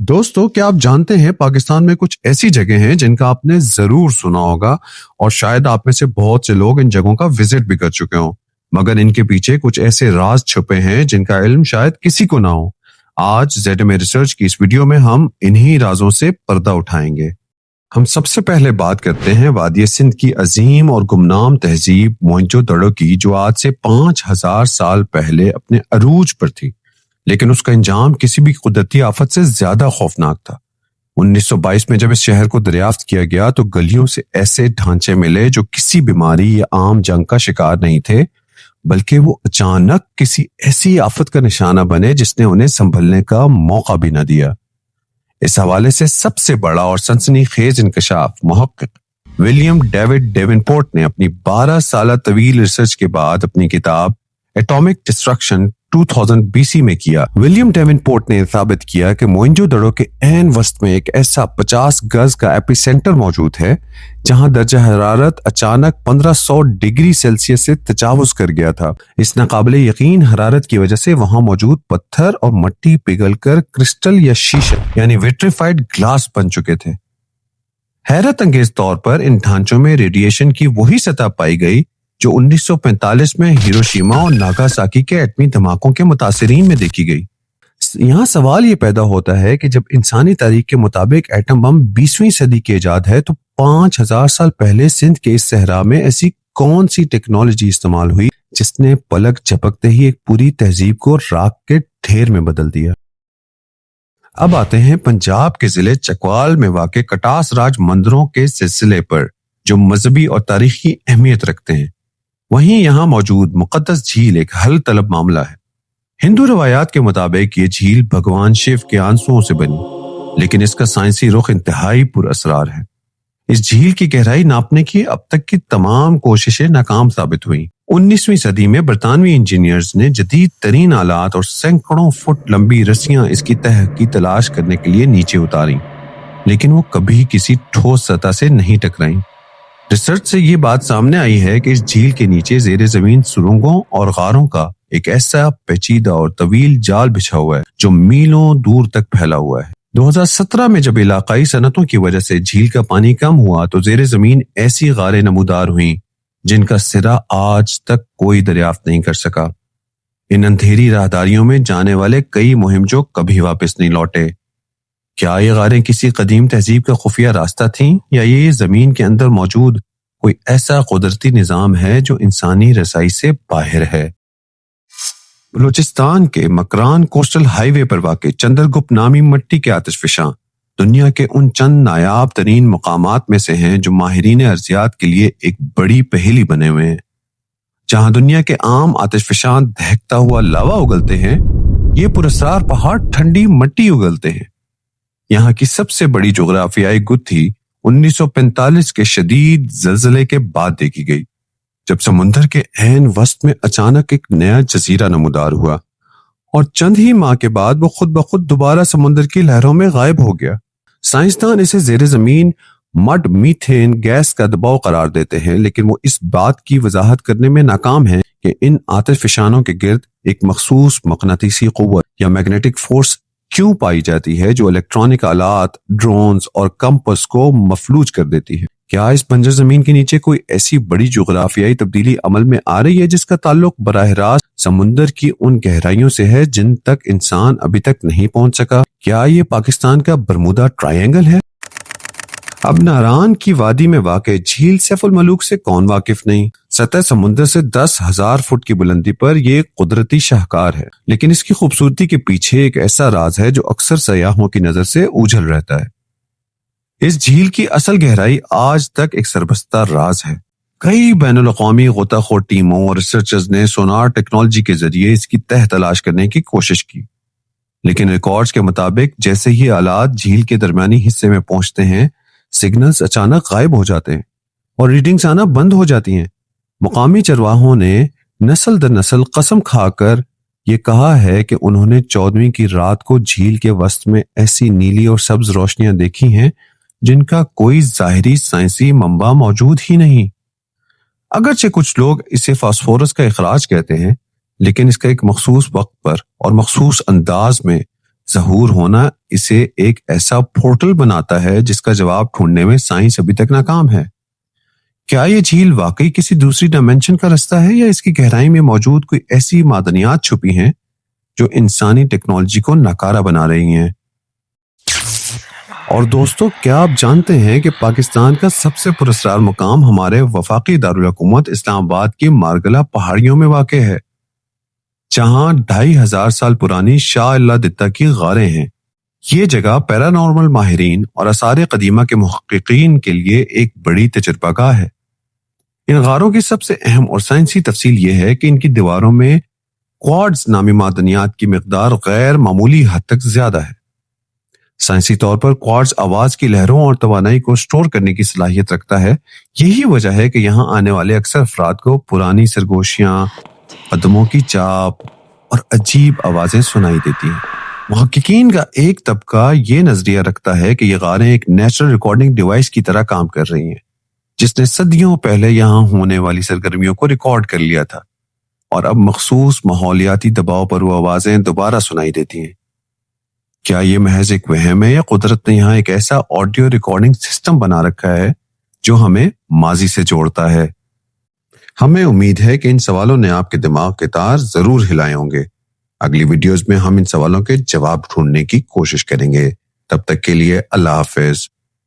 دوستو کیا آپ جانتے ہیں پاکستان میں کچھ ایسی جگہیں ہیں جن کا آپ نے ضرور سنا ہوگا اور شاید آپ میں سے بہت سے لوگ ان جگہوں کا وزٹ بھی کر چکے ہوں، مگر ان کے پیچھے کچھ ایسے راز چھپے ہیں جن کا علم شاید کسی کو نہ ہو۔ آج ZMA ریسرچ کی اس ویڈیو میں ہم انہی رازوں سے پردہ اٹھائیں گے۔ ہم سب سے پہلے بات کرتے ہیں وادی سندھ کی عظیم اور گمنام تہذیب موئنجو دڑو کی، جو آج سے 5000 سال پہلے اپنے عروج پر تھی، لیکن اس کا انجام کسی بھی قدرتی آفت سے زیادہ خوفناک تھا۔ 1922 میں جب اس شہر کو دریافت کیا گیا تو گلیوں سے ایسے ڈھانچے ملے جو کسی بیماری یا عام جنگ کا شکار نہیں تھے، بلکہ وہ اچانک کسی ایسی آفت کا نشانہ بنے جس نے انہیں سنبھلنے کا موقع بھی نہ دیا۔ اس حوالے سے سب سے بڑا اور سنسنی خیز انکشاف محقق ولیم ڈیوڈ ڈیونپورٹ نے اپنی 12 سالہ طویل ریسرچ کے بعد اپنی کتاب ایٹامک ڈسٹرکشن 2000 BC میں کیا۔ ولیم ڈیونپورٹ نے ثابت کیا کہ موئنجو دڑو کے عین وسط میں ایک ایسا 50 گز کا ایپی سینٹر موجود ہے جہاں درجہ حرارت اچانک 1500 ڈگری سیلسیس سے تجاوز کر گیا تھا۔ اس ناقابل یقین حرارت کی وجہ سے وہاں موجود پتھر اور مٹی پگھل کر کرسٹل یا شیشہ یعنی ویٹریفائڈ گلاس بن چکے تھے۔ حیرت انگیز طور پر ان ڈھانچوں میں ریڈیشن کی وہی سطح پائی گئی جو 1945 میں ہیروشیما اور ناگاساکی کے ایٹمی دھماکوں کے متاثرین میں دیکھی گئی۔ یہاں سوال یہ پیدا ہوتا ہے کہ جب انسانی تاریخ کے مطابق ایٹم بم 20ویں صدی کی ایجاد ہے تو 5000 سال پہلے سندھ کے اس صحرا میں ایسی کون سی ٹیکنالوجی استعمال ہوئی جس نے پلک جھپکتے ہی ایک پوری تہذیب کو راکھ کے ڈھیر میں بدل دیا۔ اب آتے ہیں پنجاب کے ضلع چکوال میں واقع کٹاس راج مندروں کے سلسلے پر، جو مذہبی اور تاریخی اہمیت رکھتے ہیں۔ وہیں یہاں موجود مقدس جھیل ایک حل طلب معاملہ ہے۔ ہندو روایات کے مطابق یہ جھیل بھگوان شیو کے آنسوؤں سے بنی، لیکن اس کا سائنسی رخ انتہائی پر اسرار ہے۔ اس جھیل کی گہرائی ناپنے کی اب تک کی تمام کوششیں ناکام ثابت ہوئیں۔ 19ویں صدی میں برطانوی انجینئرز نے جدید ترین آلات اور سینکڑوں فٹ لمبی رسیاں اس کی تہہ کی تلاش کرنے کے لیے نیچے اتاریں، لیکن وہ کبھی کسی ٹھوس سطح سے نہیں ٹکرائیں۔ ریسرچ سے یہ بات سامنے آئی ہے کہ اس جھیل کے نیچے زیر زمین سرنگوں اور غاروں کا ایک ایسا پیچیدہ اور طویل جال بچھا ہوا ہے جو میلوں دور تک پھیلا ہوا ہے۔ 2017 میں جب علاقائی صنعتوں کی وجہ سے جھیل کا پانی کم ہوا تو زیر زمین ایسی غاریں نمودار ہوئیں جن کا سرا آج تک کوئی دریافت نہیں کر سکا۔ ان اندھیری راہداریوں میں جانے والے کئی مہم جو کبھی واپس نہیں لوٹے۔ کیا یہ غاریں کسی قدیم تہذیب کا خفیہ راستہ تھیں یا یہ زمین کے اندر موجود کوئی ایسا قدرتی نظام ہے جو انسانی رسائی سے باہر ہے؟ بلوچستان کے مکران کوسٹل ہائی وے پر واقع چندرگپت نامی مٹی کے آتش فشاں دنیا کے ان چند نایاب ترین مقامات میں سے ہیں جو ماہرین ارضیات کے لیے ایک بڑی پہیلی بنے ہوئے ہیں۔ جہاں دنیا کے عام آتش فشاں دہکتا ہوا لاوا اگلتے ہیں، یہ پراسرار پہاڑ ٹھنڈی مٹی اگلتے ہیں۔ یہاں کی سب سے بڑی جغرافیائی گتھی 1945 کے شدید زلزلے کے بعد دیکھی گئی، جب سمندر کے عین وسط میں اچانک ایک نیا جزیرہ نمودار ہوا اور چند ہی ماہ کے بعد وہ خود بخود دوبارہ سمندر کی لہروں میں غائب ہو گیا۔ سائنسدان اسے زیر زمین مڈ میتھین گیس کا دباؤ قرار دیتے ہیں، لیکن وہ اس بات کی وضاحت کرنے میں ناکام ہیں کہ ان آتش فشانوں کے گرد ایک مخصوص مقناطیسی قوت یا میگنیٹک فورس کیوں پائی جاتی ہے جو الیکٹرانک آلات، ڈرونز اور کمپس کو مفلوج کر دیتی ہے۔ کیا اس بنجر زمین کے نیچے کوئی ایسی بڑی جغرافیائی تبدیلی عمل میں آ رہی ہے جس کا تعلق براہ راست سمندر کی ان گہرائیوں سے ہے جن تک انسان ابھی تک نہیں پہنچ سکا؟ کیا یہ پاکستان کا برمودا ٹرائینگل ہے؟ اب ناران کی وادی میں واقع جھیل سیف الملوک سے کون واقف نہیں؟ سطح سمندر سے 10,000 فٹ کی بلندی پر یہ قدرتی شاہکار ہے، لیکن اس کی خوبصورتی کے پیچھے ایک ایسا راز ہے جو اکثر سیاحوں کی نظر سے اوجھل رہتا ہے۔ اس جھیل کی اصل گہرائی آج تک ایک سربستہ راز ہے۔ کئی بین الاقوامی غوطہ خور ٹیموں اور ریسرچرز نے سونار ٹیکنالوجی کے ذریعے اس کی تہہ تلاش کرنے کی کوشش کی، لیکن ریکارڈز کے مطابق جیسے ہی آلات جھیل کے درمیانی حصے میں پہنچتے ہیں، سگنلز اچانک غائب ہو جاتے ہیں اور ریڈنگز آنا بند ہو جاتی ہیں۔ مقامی چرواہوں نے نسل در نسل قسم کھا کر یہ کہا ہے کہ انہوں نے 14ویں کی رات کو جھیل کے وسط میں ایسی نیلی اور سبز روشنیاں دیکھی ہیں جن کا کوئی ظاہری سائنسی منبع موجود ہی نہیں۔ اگرچہ کچھ لوگ اسے فاسفورس کا اخراج کہتے ہیں، لیکن اس کا ایک مخصوص وقت پر اور مخصوص انداز میں ظہور ہونا اسے ایک ایسا پورٹل بناتا ہے جس کا جواب ڈھونڈنے میں سائنس ابھی تک ناکام ہے۔ کیا یہ جھیل واقعی کسی دوسری ڈائمینشن کا رستہ ہے یا اس کی گہرائی میں موجود کوئی ایسی معدنیات چھپی ہیں جو انسانی ٹیکنالوجی کو ناکارہ بنا رہی ہیں؟ اور دوستو، کیا آپ جانتے ہیں کہ پاکستان کا سب سے پراسرار مقام ہمارے وفاقی دارالحکومت اسلام آباد کی مارگلہ پہاڑیوں میں واقع ہے، جہاں 2500 سال پرانی شاہ اللہ دتہ کی غاریں ہیں۔ یہ جگہ پیرانارمل ماہرین اور آثار قدیمہ کے محققین کے لیے ایک بڑی تجربہ گاہ ہے۔ ان غاروں کی سب سے اہم اور سائنسی تفصیل یہ ہے کہ ان کی دیواروں میں کوارٹز نامی معدنیات کی مقدار غیر معمولی حد تک زیادہ ہے۔ سائنسی طور پر کوارٹز آواز کی لہروں اور توانائی کو سٹور کرنے کی صلاحیت رکھتا ہے۔ یہی وجہ ہے کہ یہاں آنے والے اکثر افراد کو پرانی سرگوشیاں، قدموں کی چاپ اور عجیب آوازیں سنائی دیتی ہیں۔ محققین کا ایک طبقہ یہ نظریہ رکھتا ہے کہ یہ غاریں ایک نیچرل ریکارڈنگ ڈیوائس کی طرح کام کر رہی ہیں، جس نے صدیوں پہلے یہاں ہونے والی سرگرمیوں کو ریکارڈ کر لیا تھا اور اب مخصوص ماحولیاتی دباؤ پر وہ آوازیں دوبارہ سنائی دیتی ہیں۔ کیا یہ محض ایک وہم ہے یا قدرت نے یہاں ایک ایسا آڈیو ریکارڈنگ سسٹم بنا رکھا ہے جو ہمیں ماضی سے جوڑتا ہے؟ ہمیں امید ہے کہ ان سوالوں نے آپ کے دماغ کے تار ضرور ہلائے ہوں گے۔ اگلی ویڈیوز میں ہم ان سوالوں کے جواب ڈھونڈنے کی کوشش کریں گے۔ تب تک کے لیے اللہ حافظ۔